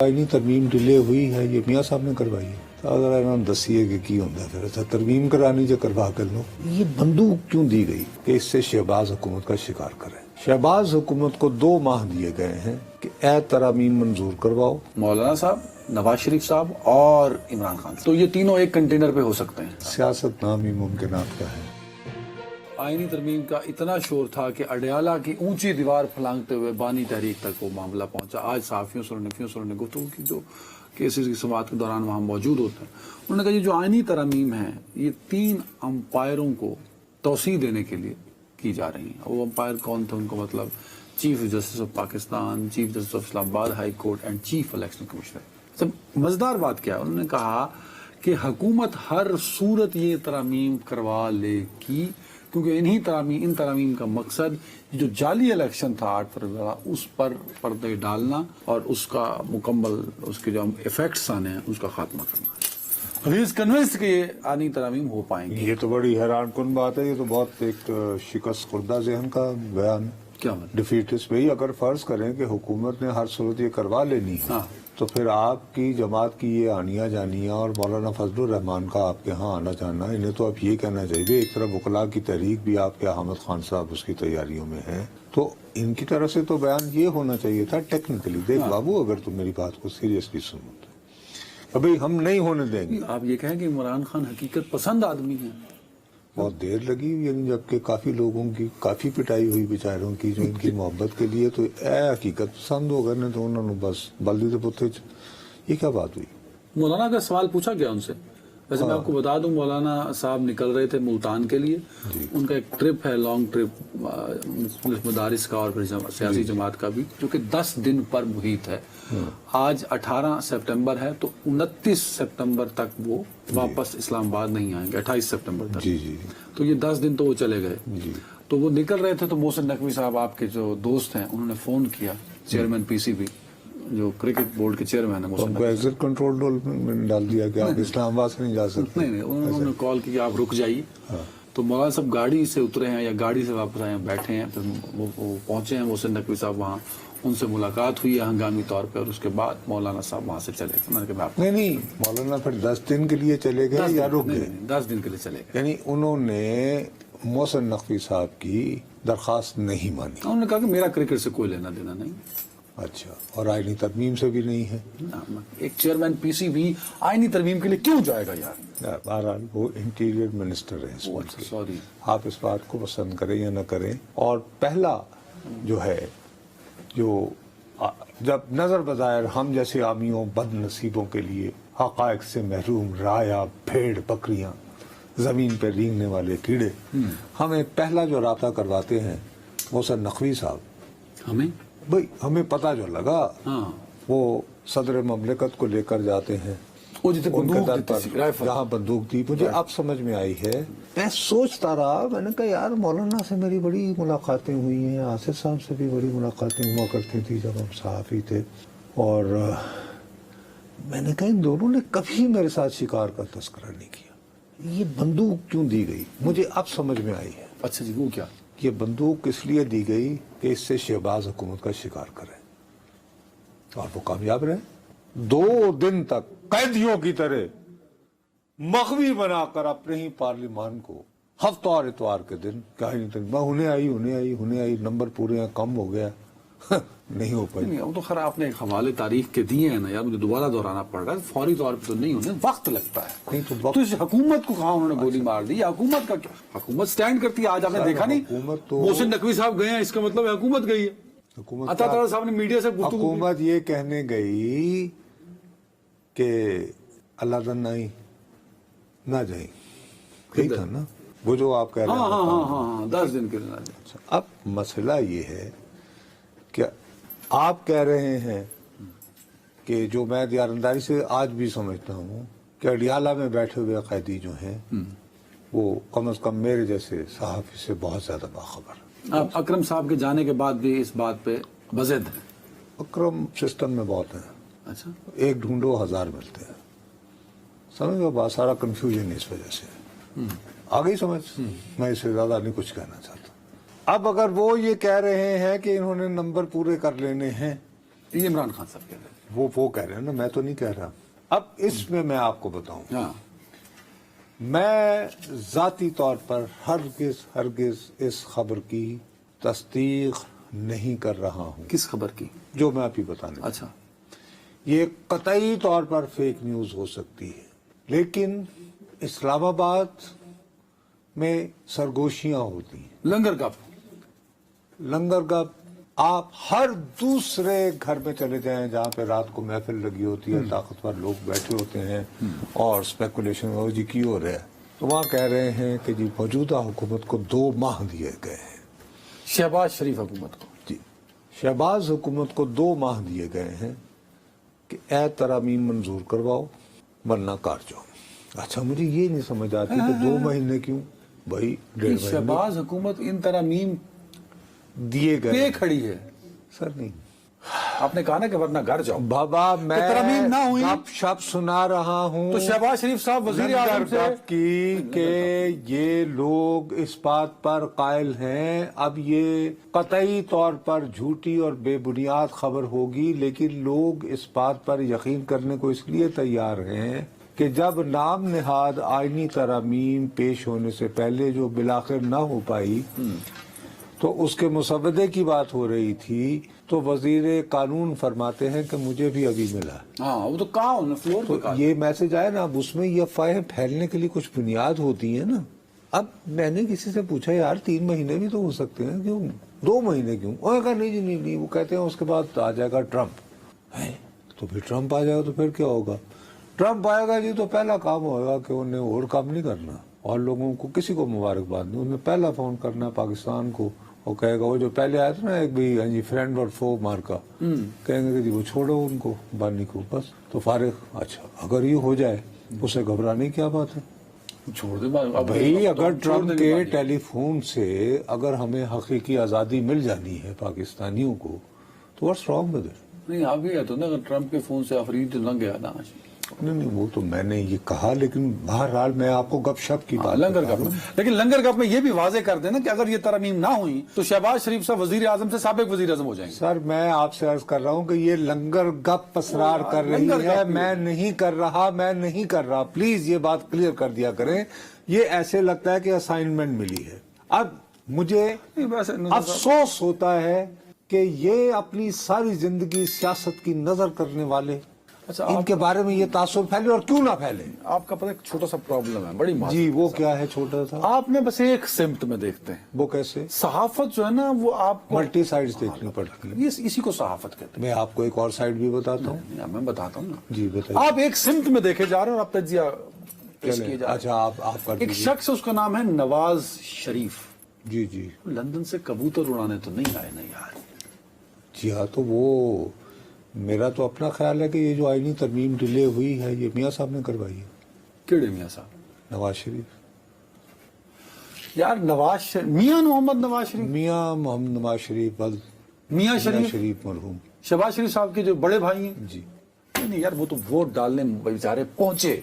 آئینی ترمیم ڈیلے ہوئی ہے، یہ میاں صاحب نے کروائی ہے۔ اگر انہوں نے دسی ہے کہ کی ہوتا ہے، پھر اچھا ترمیم کرانی جو کروا کر لو۔ یہ بندوق کیوں دی گئی کہ اس سے شہباز حکومت کا شکار کریں؟ شہباز حکومت کو 2 ماہ دیے گئے ہیں کہ اے ترامیم منظور کرواؤ۔ مولانا صاحب، نواز شریف صاحب اور عمران خان، تو یہ تینوں ایک کنٹینر پہ ہو سکتے ہیں۔ سیاست نام ہی ممکنات کا ہے۔ آئینی ترمیم کا اتنا شور تھا کہ اڈیالہ کی اونچی دیوار پھلانگتے ہوئے بانی تحریک تک وہ معاملہ پہنچا۔ آج صحافیوں سے انہوں نے گفتگو کی جو کیسز کی سماعت کے دوران وہاں موجود ہوتے ہیں، انہوں نے کہا یہ جو آئینی ترامیم ہیں یہ 3 امپائروں کو توسیع دینے کے لیے کی جا رہی ہیں۔ وہ امپائر کون تھے؟ ان کو مطلب chief justice of Pakistan, chief justice of Islamabad high court and chief election commissioner. سب مزیدار بات کیا ہے، انہوں نے کہا کہ حکومت ہر صورت یہ ترامیم کروا لے گی، کیونکہ ان ترامیم کا مقصد جو جعلی الیکشن تھا 8 فروری، اس پر پردے ڈالنا اور اس کا مکمل اس کے جو ایفیکٹس آنے ہیں اس کا خاتمہ کرنا ہے۔ ہی از کنونسڈ کہ یہ آئینی ترامیم ہو پائیں گی۔ یہ تو بڑی حیران کن بات ہے، یہ تو بہت ایک شکست خوردہ ذہن کا بیان، کیا مطلب؟ ڈیفیٹس بھائی اگر فرض کریں کہ حکومت نے ہر صورت یہ کروا لینی ہے، تو پھر آپ کی جماعت کی یہ آنیاں جانیاں اور مولانا فضل الرحمان کا آپ کے ہاں آنا جانا، انہیں تو اب یہ کہنا چاہیے، ایک طرف وکلاء کی تحریک بھی آپ کے حامد خان صاحب اس کی تیاریوں میں ہیں، تو ان کی طرف سے تو بیان یہ ہونا چاہیے تھا ٹیکنیکلی، دیکھ بابو اگر تم میری بات کو سیریسلی سنو تو ابھی ہم نہیں ہونے دیں گے۔ آپ یہ کہیں کہ عمران خان حقیقت پسند آدمی ہیں؟ بہت دیر لگی، یعنی جبکہ کافی لوگوں کی کافی پٹائی ہوئی بیچاروں کی جو ان کی محبت کے لیے، تو اے حقیقت پسند ہو گئے تو انہوں نے بس بلدی تو پتے۔ یہ کیا بات ہوئی؟ مولانا کا سوال پوچھا گیا ان سے۔ ویسے میں آپ کو بتا دوں، مولانا صاحب نکل رہے تھے ملتان کے لیے، ان کا ایک ٹرپ ہے، لانگ ٹرپ، مختلف مدارس کا اور پھر سیاسی جماعت کا بھی، جو کہ 10 دن پر محیط ہے۔ آج 18 سپٹمبر ہے، تو 29 سپٹمبر تک وہ واپس اسلام آباد نہیں آئیں گے، 28 سپٹمبر تک۔ تو یہ 10 دن تو وہ چلے گئے۔ تو وہ نکل رہے تھے تو محسن نقوی صاحب آپ کے جو دوست ہیں انہوں نے فون کیا، چیئرمین پی سی بی جو کرکٹ بورڈ کے چیئرمین ہیں، ان کو ایگزٹ کنٹرول میں ڈال دیا کہ آپ اسلام آباد سے نہیں جا سکتے؟ نہیں، انہوں نے کال کی کہ آپ رک جائیے۔ تو مولانا صاحب گاڑی سے اترے ہیں یا گاڑی سے واپس آئے ہیں، بیٹھے ہیں، پھر وہ پہنچے ہیں محسن نقوی صاحب وہاں، ان سے ملاقات ہوئی ہے ہنگامی طور پہ، اور اس کے بعد مولانا صاحب وہاں سے چلے گئے۔ میں نے کہا نہیں، مولانا پھر 10 دن کے لیے چلے گئے یا رک گئے؟ 10 دن کے لیے چلے گئے۔ یعنی انہوں نے محسن نقوی صاحب کی درخواست نہیں مانی؟ انہوں نے کہا کہ میرا کرکٹ سے کوئی لینا دینا نہیں۔ اچھا، اور آئینی ترمیم سے بھی نہیں ہے؟ ایک چیئرمین پی سی بی آئینی ترمیم کے لیے کیوں جائے گا یار؟ بہرحال وہ انٹیریئر منسٹر ہے اس ملک کے، سوری، آپ اس بات کو پسند کریں یا نہ کریں۔ اور پہلا جو ہے، جو جب نظر بظاہر ہم جیسے عامیوں بد نصیبوں کے لیے حقائق سے محروم رایا بھیڑ بکریاں، زمین پہ رینگنے والے کیڑے، ہمیں پہلا جو رابطہ کرواتے ہیں محسن نقوی صاحب، ہمیں پتہ جو لگا وہ صدر مملکت کو لے کر جاتے ہیں ان کے در پر جہاں بندوق دی۔ مجھے اب سمجھ میں آئی ہے، میں سوچتا رہا، میں نے کہا یار مولانا سے میری بڑی ملاقاتیں ہوئی ہیں، آصف صاحب سے بھی بڑی ملاقاتیں ہوا کرتی تھی جب ہم صحافی تھے، اور میں نے کہا ان دونوں نے کبھی میرے ساتھ شکار کا تذکرہ نہیں کیا۔ یہ بندوق کیوں دی گئی؟ مجھے اب سمجھ میں آئی ہے۔ اچھا جی، وہ کیا؟ یہ بندوق اس لیے دی گئی کہ اس سے شہباز حکومت کا شکار کریں، اور وہ کامیاب رہے۔ 2 دن تک قیدیوں کی طرح مغوی بنا کر اپنے ہی پارلیمان کو ہفتہ اور اتوار کے دن انہیں آئی نمبر پورے ہیں، کم ہو گیا، نہیں ہو پائی۔ نہیں، وہ تو خیر آپ نے ایک حوالے تاریخ کے دیے ہیں نا یار، مجھے دوبارہ دہرانا پڑ رہا ہے، فوری طور پہ تو نہیں ہونے، وقت لگتا ہے۔ نہیں تو اس حکومت کو کہاں انہوں نے گولی مار دی؟ حکومت کا کیا؟ حکومت سٹینڈ کرتی ہے، آج آپ نے دیکھا نہیں، محسن نقوی صاحب گئے ہیں، اس کا مطلب ہے حکومت گئی ہے۔ عطا تعالیٰ صاحب نے میڈیا سے گفتگو، حکومت یہ کہنے گئی کہ اللہ دنائی نہ جائیں، یہی تھا نا وہ جو آپ کہہ رہے ہیں۔ ہاں 10 دن کے لیے۔ اب مسئلہ یہ ہے کہ آپ کہہ رہے ہیں کہ جو میں دیارنداری سے آج بھی سمجھتا ہوں کہ اڈیالہ میں بیٹھے ہوئے قیدی جو ہیں وہ کم از کم میرے جیسے صحافی سے بہت زیادہ باخبر۔ آپ اکرم صاحب کے جانے کے بعد بھی اس بات پہ بضد ہیں؟ اکرم سسٹم میں بہت ہیں، اچھا، ایک ڈھونڈو 1000 ملتے ہیں، سمجھ گا، بہت سارا کنفیوژن اس وجہ سے آ گئی سمجھ۔ میں اس سے زیادہ نہیں کچھ کہنا چاہتا۔ اب اگر وہ یہ کہہ رہے ہیں کہ انہوں نے نمبر پورے کر لینے ہیں، یہ عمران خان صاحب کہہ رہے ہیں۔ وہ کہہ رہے ہیں نا, میں تو نہیں کہہ رہا. اب اس میں آپ کو بتاؤں, ہاں میں ذاتی طور پر ہرگز اس خبر کی تصدیق نہیں کر رہا ہوں. کس خبر کی؟ جو میں ابھی بتانے. اچھا یہ قطعی طور پر فیک نیوز ہو سکتی ہے, لیکن اسلام آباد میں سرگوشیاں ہوتی ہیں. لنگر گپ آپ ہر دوسرے گھر میں چلے جائیں جہاں پہ رات کو محفل لگی ہوتی ہے, طاقتور لوگ بیٹھے ہوتے ہیں اور اسپیکولیشن ہو جی کی ہو رہا ہے, تو وہاں کہہ رہے ہیں کہ جی موجودہ حکومت کو 2 ماہ دیے گئے ہیں. شہباز شریف حکومت کو؟ جی, شہباز حکومت کو 2 ماہ دیے گئے ہیں کہ اے ترامیم منظور کرواؤ ورنہ کار جاؤ. اچھا, مجھے یہ نہیں سمجھ آتی کہ 2 مہینے کیوں بھائی, 1.5 مہینے شہباز حکومت ان ترامیم دیے گئے پہ کھڑی ہے. سر نہیں, آپ نے کہا نا کہ ورنہ گھر جاؤ. بابا میں ترامیم نہ ہوئی گپ شپ سنا رہا ہوں تو شہباز شریف صاحب وزیر اعظم سے کی کہ یہ لوگ اس بات پر قائل ہیں. اب یہ قطعی طور پر جھوٹی اور بے بنیاد خبر ہوگی, لیکن لوگ اس بات پر یقین کرنے کو اس لیے تیار ہیں کہ جب نام نہاد آئینی ترامیم پیش ہونے سے پہلے جو بالآخر نہ ہو پائی تو اس کے مسودے کی بات ہو رہی تھی, تو وزیر قانون فرماتے ہیں کہ مجھے بھی ابھی ملا. ہاں وہ تو کہا انہوں نے فلور پہ کہا. یہ میسج آیا نا, اب اس میں یہ افواہیں پھیلنے کے لیے کچھ بنیاد ہوتی ہیں نا. اب میں نے کسی سے پوچھا یار 3 مہینے بھی تو ہو سکتے ہیں, کیوں 2 مہینے کیوں؟ انہوں نے کہا نہیں جی نہیں, وہ کہتے ہیں اس کے بعد آ جائے گا ٹرمپ. تو پھر ٹرمپ آ جائے گا تو پھر کیا ہوگا؟ ٹرمپ آئے گا جی تو پہلا کام ہوگا کہ انہیں اور کام نہیں کرنا اور لوگوں کو کسی کو مبارکباد نہیں, انہیں پہلا فون کرنا پاکستان کو اور کہے گا وہ جو پہلے آیا تھا نا ایک بھی جی فرینڈ اور فو مار کا, کہیں گے کہ جی وہ چھوڑو ان کو بانی کو, بس تو فارغ. اچھا اگر یہ ہو جائے اسے گھبرانے کی کیا بات ہے؟ چھوڑ دے بھائی, اگر ٹرمپ کے ٹیلی فون سے اگر ہمیں حقیقی آزادی مل جانی ہے پاکستانیوں کو تو واٹس رانگ ود اٹ؟ نہیں اب یہ تو نا اگر ٹرمپ کے فون سے افرید نہ گیا نا. نہیں وہ تو میں نے یہ کہا, لیکن بہرحال میں آپ کو گپ شپ کی بات لنگر گپ میں, لیکن لنگر گپ میں یہ بھی واضح کر دینا کہ اگر یہ ترامیم نہ ہوئی تو شہباز شریف صاحب وزیر اعظم سے سابق وزیر اعظم ہو جائیں گے. سر میں آپ سے عرض کر رہا ہوں کہ یہ لنگر گپ اسرار کر رہی ہے, میں نہیں کر رہا. پلیز یہ بات کلیئر کر دیا کریں. یہ ایسے لگتا ہے کہ اسائنمنٹ ملی ہے. اب مجھے افسوس ہوتا ہے کہ یہ اپنی ساری زندگی سیاست کی نظر کرنے والے ان کے بارے میں یہ تاثر پھیلے, اور کیوں نہ پھیلے. آپ کا پتہ ایک چھوٹا سا پرابلم ہے, بڑی معذرت. جی وہ کیا ہے چھوٹا سا؟ آپ نے بس ایک سمت میں دیکھتے ہیں. وہ کیسے؟ صحافت جو ہے نا وہ آپ کو ملٹی سائڈز دیکھنی پڑتی ہے. اسی کو صحافت کہتے ہیں. میں آپ کو ایک اور سائڈ بھی بتاتا ہوں. میں بتاتا ہوں نا. جی بتائیے. آپ ایک سمت میں دیکھے جا رہے ہیں اور آپ تجزیہ پیش کیے جا رہے ہیں. اچھا آپ کر ایک شخص اس کا نام ہے نواز شریف. جی جی. لندن سے کبوتر اڑانے تو نہیں آئے نا یار. جی ہاں, تو وہ میرا تو اپنا خیال ہے کہ یہ جو آئینی ترمیم ڈیلے ہوئی ہے یہ میاں صاحب نے کروائی ہے. کیڑے میاں صاحب؟ نواز شریف. یار نواز شریف, میاں محمد نواز شریف, میاں محمد نواز شریف میاں شریف مرحوم شہباز شریف صاحب کے جو بڑے بھائی ہیں. جی نہیں یار, وہ تو ووٹ ڈالنے بیچارے پہنچے,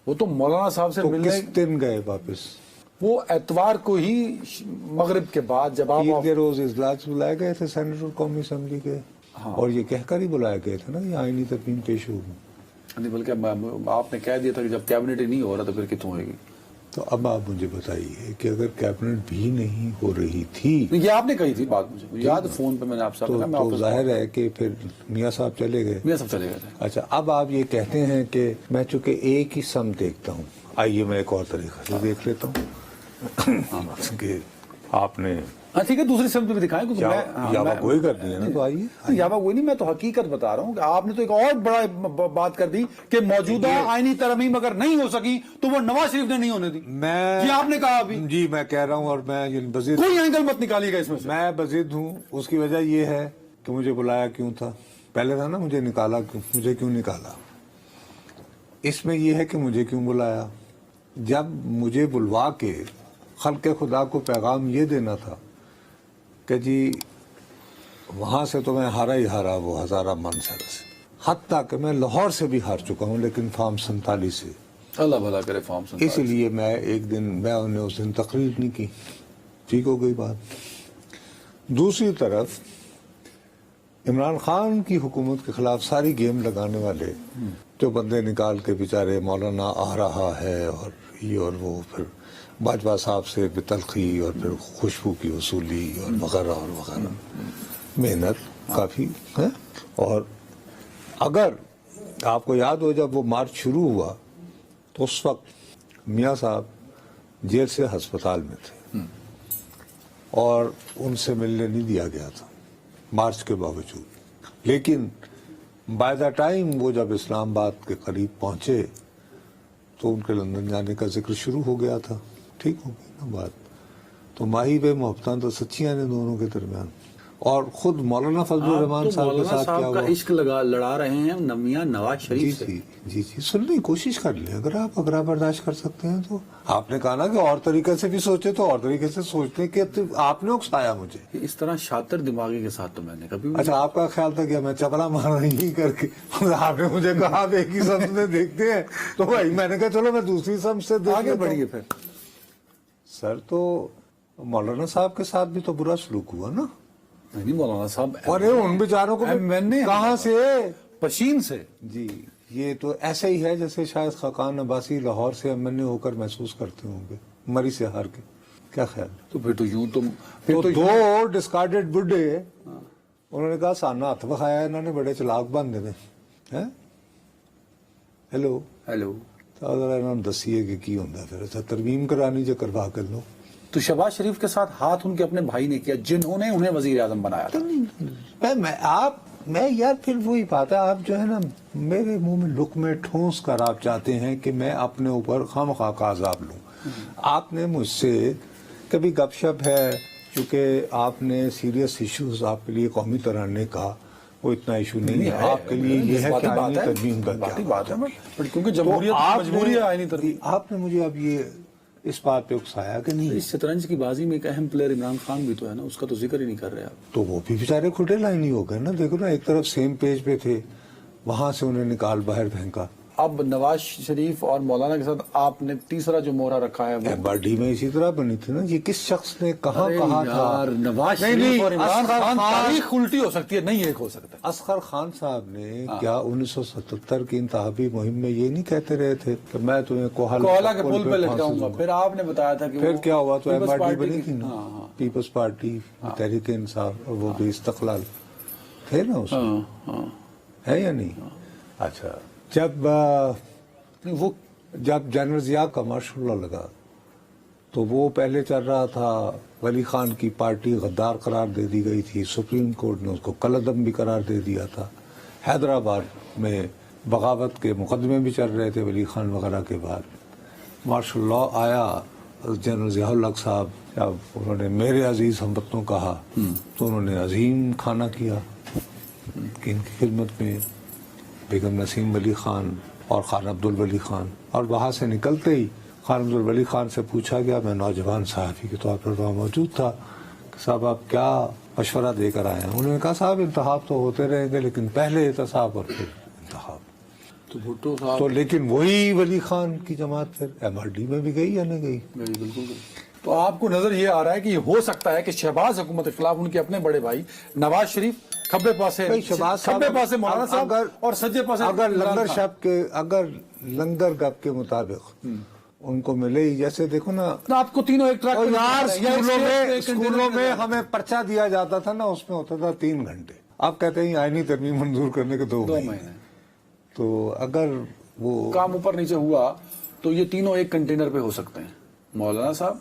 وہ تو مولانا صاحب سے ملنے. کس دن گئے واپس؟ وہ اتوار کو ہی مغرب کے بعد جب آپ عید کے روز اجلاس بلائے گئے تھے سینیٹر قومی اسمبلی کے, اور یہ کہہ کر ہی بلائے گئے تھے نا یہ آئینی ترمیم پیش ہوگی. نہیں بلکہ آپ نے کہہ دیا تھا کہ جب کیبنٹ ہی نہیں ہو رہا تو پھر کتوں ہوئے گی. تو اب آپ مجھے بتائیے کہ اگر کیبنٹ بھی نہیں ہو رہی تھی, یہ آپ نے کہی تھی بات, مجھے یاد فون پہ میں نے آپ سے کہا. تو ظاہر ہے کہ پھر میاں صاحب چلے گئے. میاں صاحب چلے گئے تھے. اچھا, اب آپ یہ کہتے ہیں کہ میں چونکہ ایک ہی سم دیکھتا ہوں, آئیے میں ایک اور طریقہ سے دیکھ لیتا ہوں کہ آپ نے ٹھیک ہے دوسری سمت بھی دکھائیں. یاوا گوئی کر دی ہے نا, تو آئیے. یاوا گوئی نہیں, میں تو حقیقت بتا رہا ہوں کہ آپ نے تو ایک اور بڑا بات کر دی کہ موجودہ آئینی ترمیم اگر نہیں ہو سکی تو وہ نواز شریف نے نہیں ہونے دی. میں آپ نے کہا ابھی. جی میں کہہ رہا ہوں, اور میں بزید کوئی اینگل مت نکالیے گا اس میں سے. میں بزید ہوں. اس کی وجہ یہ ہے کہ مجھے بلایا کیوں تھا, پہلے تھا نا مجھے نکالا کیوں, مجھے کیوں نکالا. اس میں یہ ہے کہ مجھے کیوں بلایا. جب مجھے بلوا کے خلق خدا کو پیغام یہ دینا تھا کہ جی وہاں سے تو میں ہارا ہی ہارا, وہ ہزارہ منصر سے, حتیٰ کہ میں لاہور سے بھی ہار چکا ہوں لیکن فارم 47 سے. اللہ بھلا کرے فارم 47. اس لیے میں ایک دن میں انہیں اس دن تقریر نہیں کی. ٹھیک ہو گئی بات. دوسری طرف عمران خان کی حکومت کے خلاف ساری گیم لگانے والے جو بندے نکال کے بیچارے مولانا آ رہا ہے اور یہ اور وہ، پھر باجوہ صاحب سے بتلخی اور پھر خوشبو کی وصولی اور وغیرہ اور وغیرہ، محنت کافی ہے۔ اور اگر آپ کو یاد ہو جب وہ مارچ شروع ہوا تو اس وقت میاں صاحب جیل سے ہسپتال میں تھے اور ان سے ملنے نہیں دیا گیا تھا مارچ کے باوجود، لیکن بائی دا ٹائم وہ جب اسلام آباد کے قریب پہنچے تو ان کے لندن جانے کا ذکر شروع ہو گیا تھا۔ ٹھیک ہو گئی نا بات؟ تو ماہی بے محبتاں تو سچیاں نے دونوں کے درمیان۔ اور خود مولانا فضل الرحمان صاحب کے ساتھ کیا ہوا؟ عشق لڑا رہے ہیں میاں نواز شریف سے۔ جی سننے کی کوشش کر لیں اگر آپ برداشت کر سکتے ہیں تو۔ آپ نے کہا نا کہ اور طریقے سے بھی سوچے، تو اور طریقے سے سوچتے کہ آپ نے اکسایا مجھے اس طرح شاطر دماغی کے ساتھ تو میں نے کبھی اچھا آپ کا خیال تھا کہ میں چپلا مار رہی کر کے آپ نے مجھے کہا آپ ایک ہی سمجھ میں دیکھتے ہیں تو بھائی میں نے کہا چلو میں دوسری سمجھ سے آگے بڑھیے پھر۔ سر تو مولانا صاحب کے ساتھ بھی تو برا سلوک ہوا نا۔ نہیں مولانا صاحب، اور ان بیچاروں کو کہاں سے؟ پشین سے۔ جی یہ تو ایسے ہی ہے جیسے شاید خاقان عباسی لاہور سے ایم این اے ہو کر محسوس کرتے ہوں گے مری سے ہار کے۔ کیا خیال؟ تو پھر تو یوں تو دو ڈسکارڈڈ بڈھے انہوں نے کہا سانا ہاتھ بخایا انہوں نے بڑے چلاک بن دے ہیلو تو ذرا انہوں نے دسیے کہ کی ہوتا ہے پھر۔ اچھا ترمیم کرانی جو کروا کر لو۔ تو شہباز شریف کے ساتھ ہاتھ ان کے اپنے بھائی نے کیا جنہوں نے انہیں وزیر اعظم بنایا تھا۔ میں یار پھر وہی بات ہے، آپ جو ہے نا میرے منہ میں لقمے ٹھونس کر آپ چاہتے ہیں کہ میں اپنے اوپر خواہ کا عذاب لوں۔ آپ نے مجھ سے کبھی گپ شپ ہے، چونکہ آپ نے سیریس ایشوز آپ کے لیے قومی ترانے کا وہ اتنا ایشو نہیں ہے آپ کے لیے، یہ ہے کہ آئینی ترمیم کا کیا بات ہے، کیونکہ جمہوریت مجبوری ہے آئینی ترمیم۔ آپ نے مجھے اب یہ اس بات پہ اکسایا کہ نہیں؟ اس شطرنج کی بازی میں ایک اہم پلیئر عمران خان بھی تو ہے نا، اس کا تو ذکر ہی نہیں کر رہے آپ۔ تو وہ بھی بیچارے کھٹے لائن ہی ہو گئے نا، دیکھو نا ایک طرف سیم پیج پہ تھے، وہاں سے انہیں نکال باہر پھینکا۔ اب نواز شریف اور مولانا کے ساتھ آپ نے تیسرا جو مورا رکھا ہے وہ باڈی میں اسی طرح بنی تھی نا، یہ کس شخص نے کہاں کہا تھا؟ نواز شریف اور عمران خان تاریخ الٹی ہو سکتی ہے، نہیں ایک ہو سکتا۔ اصغر خان صاحب نے کیا 1977 کی انتخابی مہم میں یہ نہیں کہتے رہے تھے کہ میں تمہیں کوہلا کے پل پہ لٹکاؤں گا؟ پھر آپ نے بتایا تھا کہ پھر کیا ہوا تو ایم آر ڈی بنی تھی نا، پیپلز پارٹی، تحریک انصاف، اور وہ بھی استقلال تھے نا اس میں، ہے یا نہیں؟ اچھا جب جنرل ضیاء کا ماشاء اللہ لگا تو وہ پہلے چل رہا تھا، ولی خان کی پارٹی غدار قرار دے دی گئی تھی، سپریم کورٹ نے اس کو کالعدم بھی قرار دے دیا تھا، حیدرآباد میں بغاوت کے مقدمے بھی چل رہے تھے ولی خان وغیرہ کے بعد۔ مارشل لا آیا، جنرل ضیاء الحق صاحب جب انہوں نے میرے عزیز ہم وطنوں کہا تو انہوں نے عظیم کھانا کیا ان کی خدمت میں، بیگم نسیم ولی خان اور خان عبد الولی خان۔ اور وہاں سے نکلتے ہی خان عبد الولی خان سے پوچھا گیا، میں نوجوان صحافی کے طور پر وہاں موجود تھا، کہ صاحب آپ کیا مشورہ دے کر آئے ہیں؟ انہوں نے کہا صاحب انتخاب تو ہوتے رہیں گے لیکن پہلے احتساب اور پھر انتخاب۔ تو بھٹو صاحب تو لیکن وہی ولی خان کی جماعت پھر ایم آر ڈی میں بھی گئی یا نہیں گئی؟ بالکل۔ تو آپ کو نظر یہ آ رہا ہے کہ یہ ہو سکتا ہے کہ شہباز حکومت کے خلاف ان کے اپنے بڑے بھائی نواز شریف کھبے پاسے مولانا صاحب اور سجے پاسے اگر لنگر گپ کے مطابق ان کو ملے ہی، جیسے دیکھو نا آپ کو تینوں ایک اسکولوں میں ہمیں پرچہ دیا جاتا تھا نا، اس میں ہوتا تھا 3 گھنٹے، آپ کہتے ہیں آئینی ترمیم منظور کرنے کے 2 مہینے۔ تو اگر وہ کام اوپر نیچے ہوا تو یہ تینوں ایک کنٹینر پہ ہو سکتے ہیں، مولانا صاحب،